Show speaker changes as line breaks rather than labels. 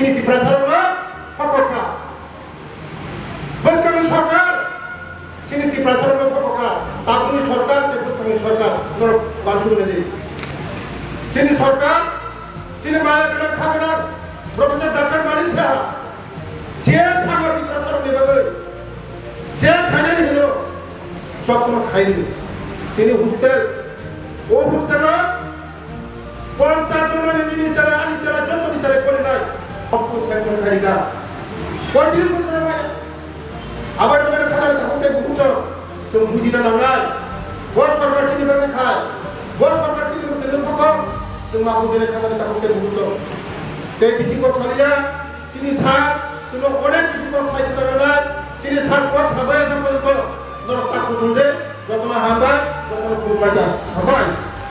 sini di prasarana pokoknya bos kami सरकार sini di prasarana pokoknya takuni सरकार te bos kami सरकार nor bantu nedi sini सरकार sini maya kena khagana Profesor Dr. Manisha je sangat di prasarana ni bagai je khane ni hilo সবগুলো খাইনি তিনি হুস্তের ও হুস্তেরা পঞ্চায়েত বিচারে আনি চারা যত বিচারে করে নাই সব সেক্রেটারিকা কন্টিনিউ করছে না আবার ওখানে খাওয়া থাকতে বুঝছ তুমি বুঝি না নাই বস সরকার চিনি বাগে খায় বস সরকার চিনি বলছে থাকো তুমি মা বুঝে খাওয়া থাকতে বুঝছ তাই বেশি কথা লিয়া চিনি সার তুমি অনেক কিছু কথা খাইতে পারবে না চিনি সার পর সবাই এসে বলতো নরক তাকে বলতে যখন হাবা যখন কুরবাটা সবাই